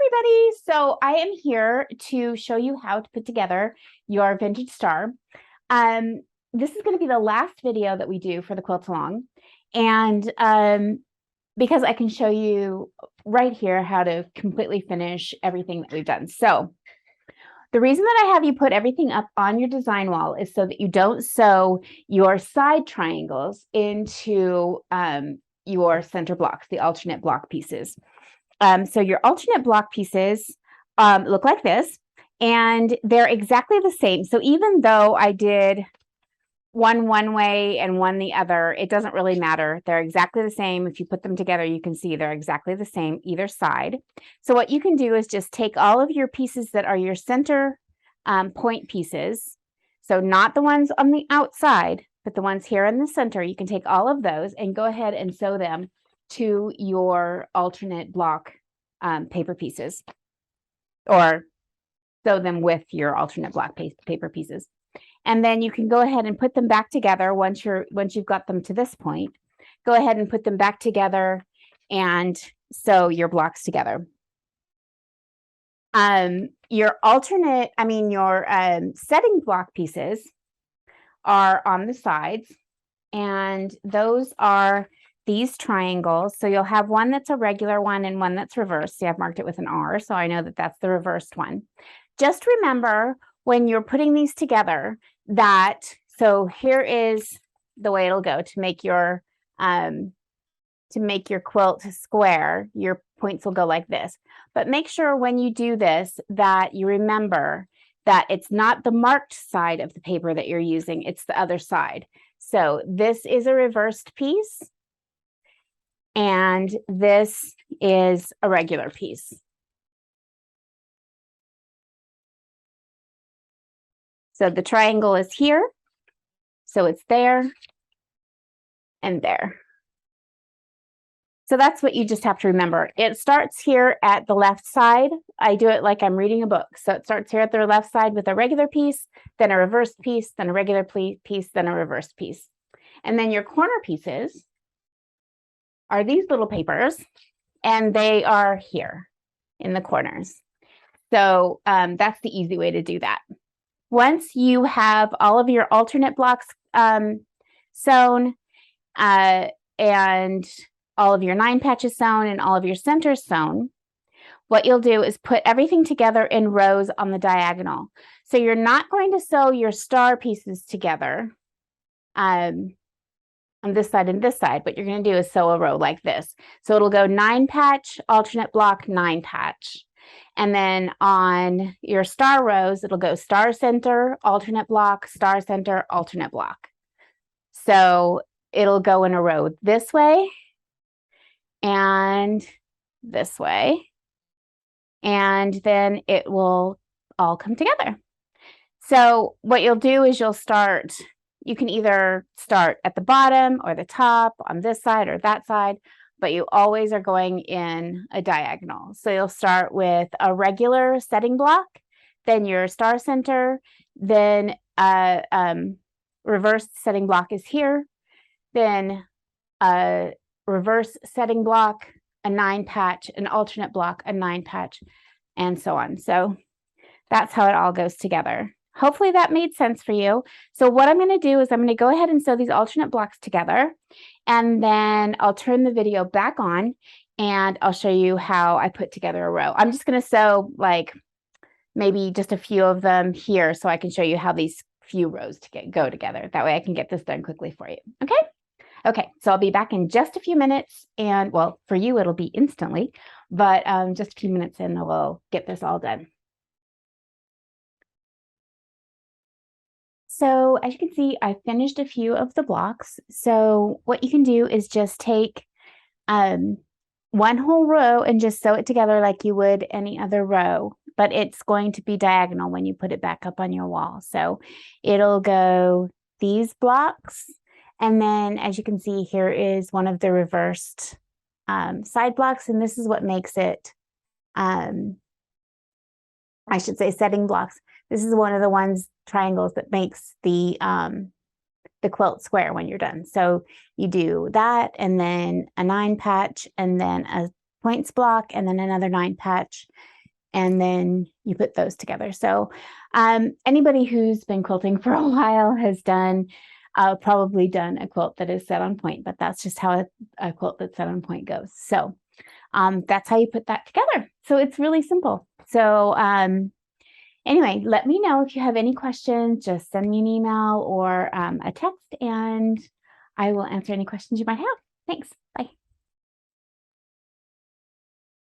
everybody. So I am here to show you how to put together your vintage star. This is going to be the last video that we do for the Quilt Along. And because I can show you right here how to completely finish everything that we've done. So the reason that I have you put everything up on your design wall is so that you don't sew your side triangles into your center blocks, the alternate block pieces. So your alternate block pieces look like this, and they're exactly the same. So even though I did one way and one the other, it doesn't really matter. They're exactly the same. If you put them together, you can see they're exactly the same either side. So what you can do is just take all of your pieces that are your center point pieces. So not the ones on the outside, but the ones here in the center. You can take all of those and go ahead and sew them to your alternate block paper pieces, or sew them with your alternate block paper pieces. And then you can go ahead and put them back together once you've got them to this point. Go ahead and put them back together and sew your blocks together. Your setting block pieces are on the sides, and those are these triangles. So you'll have one that's a regular one and one that's reversed. See, I've marked it with an R, so I know that that's the reversed one. Just remember when you're putting these together that, so here is the way it'll go to make your quilt square. Your points will go like this. But make sure when you do this that you remember that it's not the marked side of the paper that you're using, it's the other side. So this is a reversed piece, and this is a regular piece. So the triangle is here, so it's there and there. So that's what you just have to remember. It starts here at the left side. I do it like I'm reading a book. So it starts here at the left side with a regular piece, then a reversed piece, then a regular piece, then a reversed piece. And then your corner pieces are these little papers, and they are here in the corners. So that's the easy way to do that. Once you have all of your alternate blocks sewn and all of your 9 patches sewn and all of your centers sewn, what you'll do is put everything together in rows on the diagonal. So you're not going to sew your star pieces together on this side and this side. What you're going to do is sew a row like this. So it'll go 9 patch, alternate block, 9 patch. And then on your star rows, it'll go star center, alternate block, star center, alternate block. So it'll go in a row this way and this way. And then it will all come together. So what you'll do is you can either start at the bottom or the top on this side or that side, but you always are going in a diagonal. So you'll start with a regular setting block, then your star center, then reverse setting block is here, then a reverse setting block, a 9 patch, an alternate block, a 9 patch, and so on. So that's how it all goes together. Hopefully that made sense for you. So what I'm going to do is I'm going to go ahead and sew these alternate blocks together, and then I'll turn the video back on and I'll show you how I put together a row. I'm just going to sew like maybe just a few of them here so I can show you how these few rows go together. That way I can get this done quickly for you. Okay? Okay, so I'll be back in just a few minutes, and well, for you it'll be instantly, but just a few minutes and we'll get this all done. So as you can see, I finished a few of the blocks. So what you can do is just take one whole row and just sew it together like you would any other row, but it's going to be diagonal when you put it back up on your wall. So it'll go these blocks, and then as you can see, here is one of the reversed side blocks, and this is what makes it, I should say setting blocks. This is one of the triangles that makes the quilt square when you're done. So you do that, and then a 9 patch, and then a points block, and then another 9 patch, and then you put those together. So anybody who's been quilting for a while has probably done a quilt that is set on point, but that's just how a quilt that's set on point goes. So that's how you put that together. So it's really simple. So anyway, let me know if you have any questions. Just send me an email or a text, and I will answer any questions you might have. Thanks. Bye.